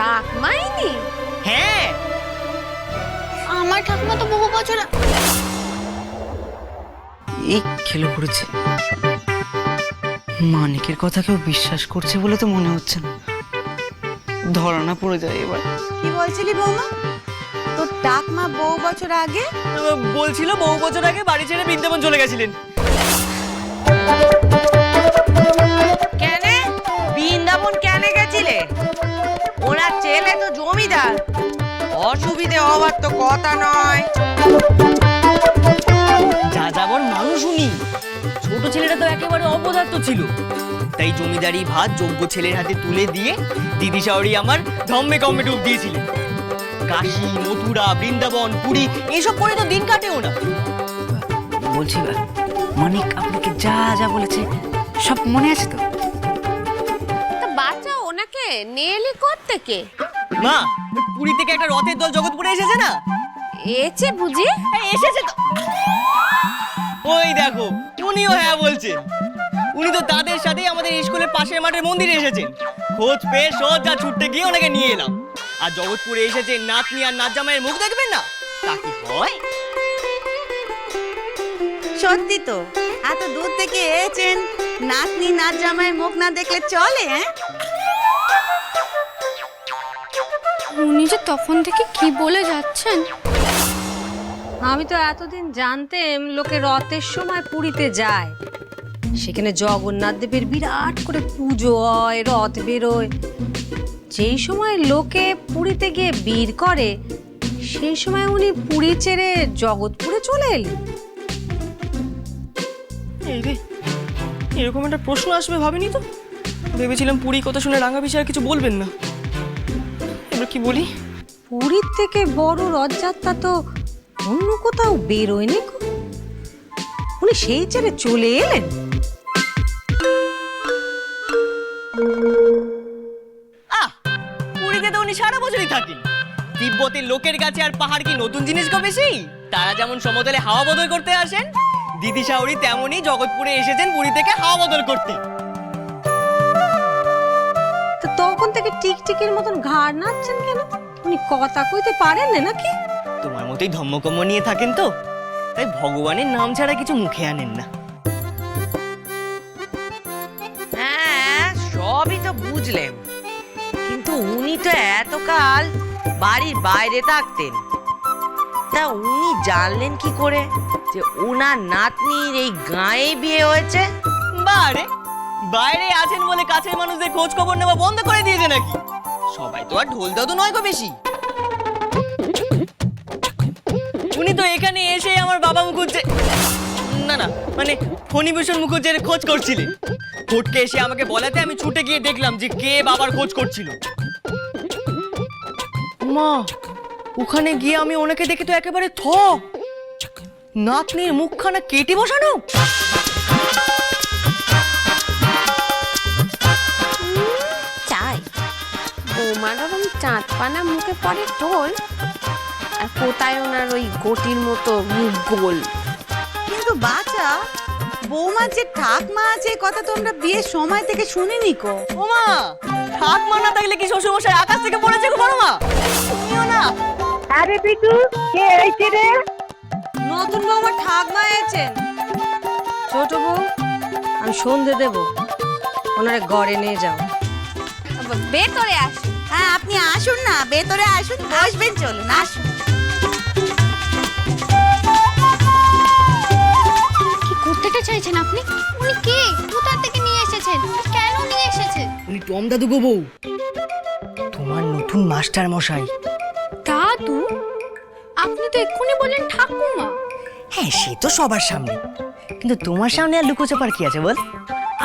টাকমাইনি? হ্যাঁ, আমার ঠাকুমা তো বহু বছর এই খেলো করেছে। মানিকের কথা কেউ বিশ্বাস করছে বলে তো মনে হচ্ছে না। ধরানা পড়ে যায় এবার। কি বলছিলি বৌমা? তোর টাকমা বহু বছর আগে? বলছিল বহু বছর আগে বাড়ি ছেড়ে বৃন্দাবন চলে গেছিলেন। কেন বৃন্দাবন কেন গেছিলে? ওনার ছেলে তো জমিদার, অসুবিধে হওয়ার তো কথা নয়। যা যাবর মানুষ উনি। ছোট ছেলেটা তো একেবারে অপদার্থ ছিল, তাই জমিদারি ভাত যোগ্য ছেলের হাতে তুলে দিয়ে দিদি শাওরি আমার ধম্মে কম্মে ডুব দিয়েছিলেন। কাশী, মথুরা, বৃন্দাবন, পুরী এইসব করে তো দিন কাটেও না। বলছি মানিক আপনাকে যা যা বলেছে সব মনে আছে তো? তা বাচ্চা ওনাকে নেলি করতে কে? মা, পুরী থেকে একটা রথের দল জগৎপুরে এসেছে না? এসে বুঝি? এসেছে তো। ওই দেখো, উনিও হ্যাঁ বলছেন। উনি তো তাদের সাথেই আমাদের স্কুলের পাশের মাঠের মন্দিরে এসেছেন। খোঁজ পেয়ে সোজা ছুটতে গিয়ে ওনাকে নিয়ে এলাম। আর জগৎপুরে এসেছে নাতনি আর নাত জামাইয়ের মুখ দেখবেন না, তা কি হয়? সত্যি তো, এত দূর থেকে এসেছেন, নাতনি নাত জামাইয়ের মুখ না দেখলে চলে? হ্যাঁ, উনি যে তখন থেকে কি বলে যাচ্ছেন। আমি তো এতদিন জানতাম লোকে রথের সময় পুরীতে যায়, সেখানে জগন্নাথ দেবের বিরাট করে পুজো হয়, রথ বেরোয়। যেই সময় লোকে পুরীতে গিয়ে ভিড় করে সেই সময় উনি পুরী ছেড়ে জগৎপুরে চলে এলেন। এই রে, এরকম একটা প্রশ্ন আসবে ভাবিনি তো। ভেবেছিলাম পুরী কথা শুনে রাঙা বিষয় আর কিছু বলবেন না। এবার কি বলি? পুরীর থেকে বড় রথযাত্রা তো অন্য কোথাও বেরোয়নি গো। উনি সেই ছেড়ে চলে এলেন। পুরীতে তো উনি সারা বছরই থাকেন। তিব্বতের লোকের কাছে আর পাহাড় কি নতুন জিনিস গো বেশি? তারা যেমন সমতলে হাওয়া বদল করতে আসেন, দিদি শাওরি তেমনই জগৎপুরে এসেছেন পুরী থেকে হাওয়া বদল করতে। তো তখন থেকে টিকটিকির মতন ঘাড় নাচছেন কেন? উনি কথা কইতে পারেন না নাকি? তোমার মতোই ধম্মকম্ম নিয়ে থাকেন তো, তাই ভগবানের নাম ছাড়া কিছু মুখে আনেন না। হ্যাঁ, সবই তো বুঝলেন, কিন্তু উনি তো এতকাল বাড়ির বাইরে থাকতেন। তা উনি জানলেন কি করে যে ওনার নাতনির এই গাঁয়ে বিয়ে হয়েছে? বারে, বাইরে আছেন বলে কাছের মানুষদের খোঁজ খবর নেওয়া বন্ধ করে দিয়েছে নাকি? সবাই তো আর ঢোল দাও তো নয় গো বেশি। উনি তো এখানে এসে আমার বাবা মুখুজ্জে, না না মানে ফণিভূষণ মুখুজ্জের খোঁজ করছিলেন। কোর্টকে এসে আমাকে বলাতে আমি ছুটে গিয়ে দেখলাম যে কে বাবার খোঁজ করছিল। মা, ওখানে গিয়ে আমি ওনাকে দেখে তো একেবারে থ। নাতনির মুখখানা কেটে বসানো। চাই বৌমার ওরম চাঁদপানা মুখে পড়ে টোল, আর কোথায় ওনার ওই গটির মতো মুখ গোল। কিন্তু বাচ্চা, বৌমার যে ঠাকমা আছে কথা তো আমরা বিয়ের সময় থেকে শুনিনি কো। ও মা, ঠাকমা না থাকলে কি শ্বশুরমশাই আকাশ থেকে পড়েছে গো বড় মা? তুমিও না? আরে পিটু, কে এসেছে রে? নতুন বৌমা ঠাকমা এসেছেন। ছোট বউ, আমি সন্ধে দেব, ওনারে ঘরে নিয়ে যাও। ভেতরে আসুন। হ্যাঁ, আপনি আসুন না, ভেতরে আসুন, বসবেন, চলুন আসুন। কি করতে চাইছেন আপনি? উনি কে? কোথা থেকে নিয়ে এসেছেন? কেন নিয়ে এসেছেন? উনি টম দাদু গো বউ, তোমার নতুন মাস্টার মশাই। দাদু? আপনি তো এক্ষুনি বললেন ঠাকুমা। হ্যাঁ, সে তো সবার সামনে, কিন্তু তোমার সামনে আর লুকোচাপার কি আছে বল?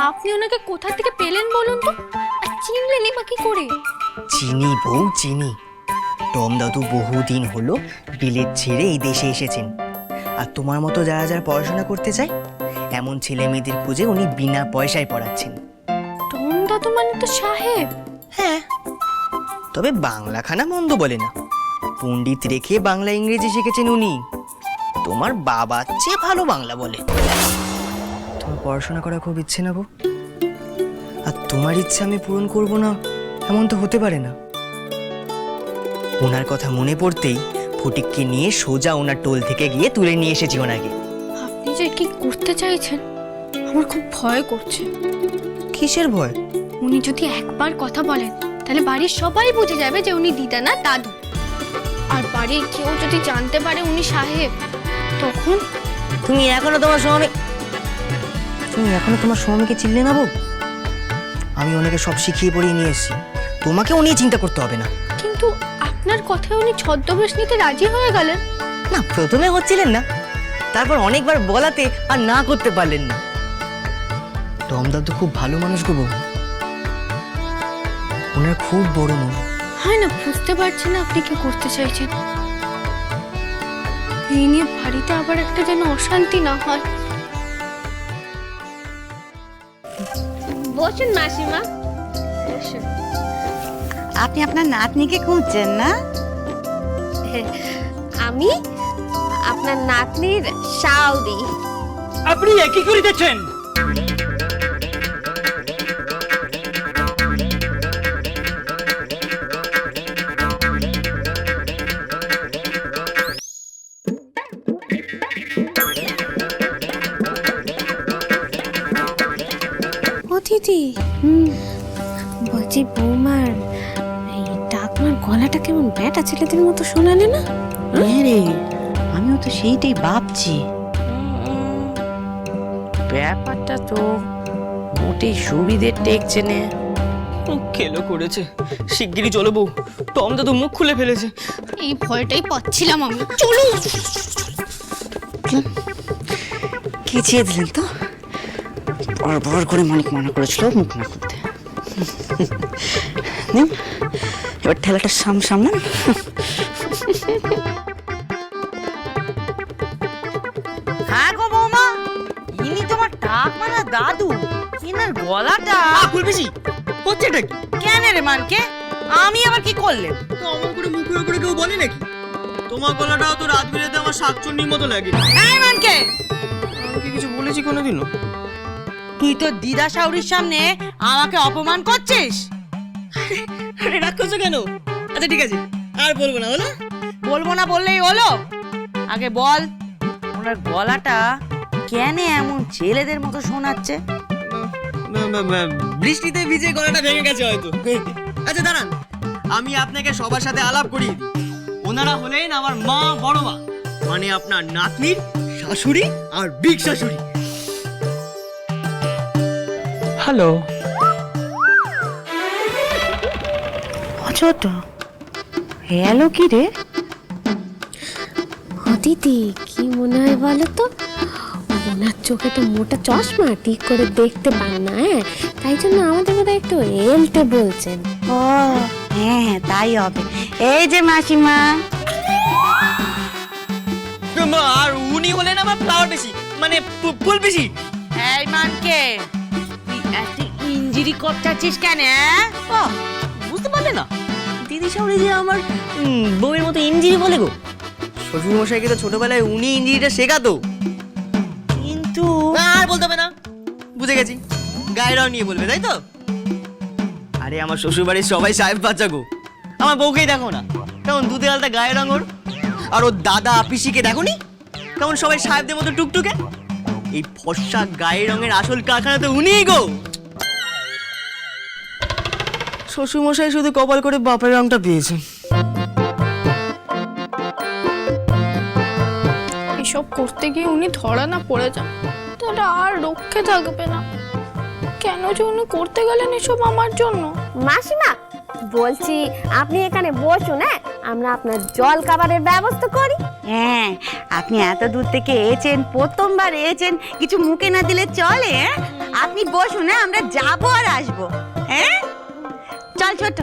আপনি ওনাকে কোথা থেকে পেলেন বলুন তো? আর চিনলেনই বা কি করে? চিনি বউ, চিনি। টম দাদু বহুদিন হলো বিলেত ছেড়ে এই দেশে এসেছেন। আর তোমার মতো যারা যারা পড়াশোনা করতে চায় এমন ছেলে মেয়েদের খুঁজে উনি বিনা পয়সায় পড়াচ্ছেন। টম দাদু মানে তো সাহেব। হ্যাঁ, তবে বাংলাখানা মন্দ বলে না। পণ্ডিত রেখে বাংলা ইংরেজি শিখেছেন উনি। তোমার বাবার চেয়ে ভালো বাংলা বলে। তোমার পড়াশোনা করা খুব ইচ্ছে না গো? আর তোমার ইচ্ছে আমি পূরণ করব না এমন তো হতে পারে না। ওনার কথা মনে পড়তেই ফটিককে নিয়ে সোজা ওনার টোল থেকে গিয়ে তুলে নিয়ে এসেছি ওনাকে। আপনি যে কি করতে চাইছেন আমার খুব ভয় করছে। কিসের ভয়? উনি যদি একবার কথা বলেন তাহলে বাড়ির সবাই বুঝে যাবে যে উনি দিদা না দাদু। আর বাড়ির কেউ যদি জানতে পারে উনি সাহেব, তখন তুমি এখনো তোমার স্বামীকে চিনলে না বউ? আমি ওনাকে সব শিখিয়ে পড়িয়ে নিয়ে এসেছি, তোমাকে উনি চিন্তা করতে হবে না। কিন্তু আপনার কথায় উনি ছদ্মবেশ নিতে রাজি হয়ে গেলেন। না, প্রথমে হচ্ছিলেন না, তারপর অনেকবার বলাতে আর না করতে পারলেন না। টমদা তো খুব ভালো মানুষ গো বউ, ওনার খুব বড় মন। হয় না, বুঝতে পারছি না আপনি কি করতে চাইছেন। এই নিয়ে বাড়িতে আবার একটা যেন অশান্তি না হয়। বসুন মাসিমা। আপনি আপনার নাতনিকে খুঁজছেন না? আমি আপনার নাতনির শাওরি। আপনি একই করে দিচ্ছেন। ও দিদি, বলছি বৌমার এই ডাকনার গলাটা কেমন ব্যাটা ছেলেদের মতো শোনালে না? হ্যাঁ রে, আমিও তো সেইটাই ভাবছি। ব্যাপারটা তো মোটেই সুবিধের টেকছে না। খেলো করেছে, শিগগিরই চলো বউ, টমদা তো মুখ খুলে ফেলেছে। এই ভয়টাই পাচ্ছিলাম আমি। চলো। খিচিয়ে দিলেন তো? বড় করে মানিক মানা করেছিল মুখ না করতে। নিন, এবার ঠেলাটা সামলান। হ্যাঁ গো বৌমা, ইনি তোমার ঠাকমারা দাদু। ইনার গলাটা খুলবেছি হচ্ছেটা কি? কেন রে মানকে? আমি আবার কি করলেন? তো আমার করে মুখের উপরে কেউ বলে নাকি? তোমার গলাটাও তো রাত বিরেতে আমার শাকচুন্নির মতো লাগে। এই মানকে, আমি কি কিছু বলেছি কোনোদিনও? তুই তো দিদা শাওরির সামনে আমাকে অপমান করছিস। আরে রাগ করছো কেন? আচ্ছা ঠিক আছে, আর বলবো না, হলো? বলবো না বললেই হলো? আগে বল, ওনার গলাটা কেন এমন ছেলেদের মতো শোনাচ্ছে? বৃষ্টিতে ভিজে গলাটা ভেঙে গেছে হয়তো। আচ্ছা দাঁড়ান, আমি আপনাকে সবার সাথে আলাপ করিয়ে দিই। ওনারা হলেন আমার মা, বড় মা, মানে আপনার নাতনির শাশুড়ি আর বিগ শাশুড়ি। হ্যালো, ছোট এলো কি রে? ও দিদি, কি মনে হয় বলো তো? ওনার চোখে তো মোটা চশমা, ঠিক করে দেখতে পায় না। হ্যাঁ, তাই জন্য আমাদের বোধহয় একটু এলটে বলছেন। ও হ্যাঁ, তাই হবে। এই যে মাসিমা। আর উনি হলেন আমার ফ্লাওয়ার বেশি, মানে ফুল বেশি। এই মানকে, তুই এত ইঞ্জিরি করতেছিস কেন? বুঝতে পারলে না? দিদি শাশুড়ি যে আমার বউয়ের মতো ইঞ্জিরি বলে গো। শ্বশুর মশাইকে তো ছোটবেলায় উনি ইঞ্জিরিটা শেখাতো। কিন্তু আর বলতে হবে না, বুঝে গেছি। গায়েরাও নিয়ে বলবে, তাই তো? আরে আমার শ্বশুর বাড়ির সবাই সাহেব বাচ্চা গো। আমার বউকেই দেখো না, কেমন দুধে আলতা গায়ের রঙ ওর। আর ওর দাদা পিসিকে দেখো নি, কেমন সবাই সাহেবদের মতো টুকটুকে। এই ফর্সা গায়ের রঙের আসল কারখানা তো উনিই গো। শ্বশুর মশাই শুধু কপাল করে বাপের রংটা পেয়েছে। এসব করতে গিয়ে উনি ধরা না পড়ে যান তাহলে আর রক্ষে থাকবে না। কেন যে উনি করতে গেলেন এসব আমার জন্য? মাসিমা, বলছি আপনি এখানে বসুন, হ্যাঁ, আমরা আপনার জল খাবারের ব্যবস্থা করি। হ্যাঁ, আপনি এত দূর থেকে এসেছেন, প্রথমবার এসেছেন, কিছু মুখে না দিলে চলে? হ্যাঁ, আপনি বসুন, হ্যাঁ, আমরা যাবো আর আসবো। হ্যাঁ, চল ছোট।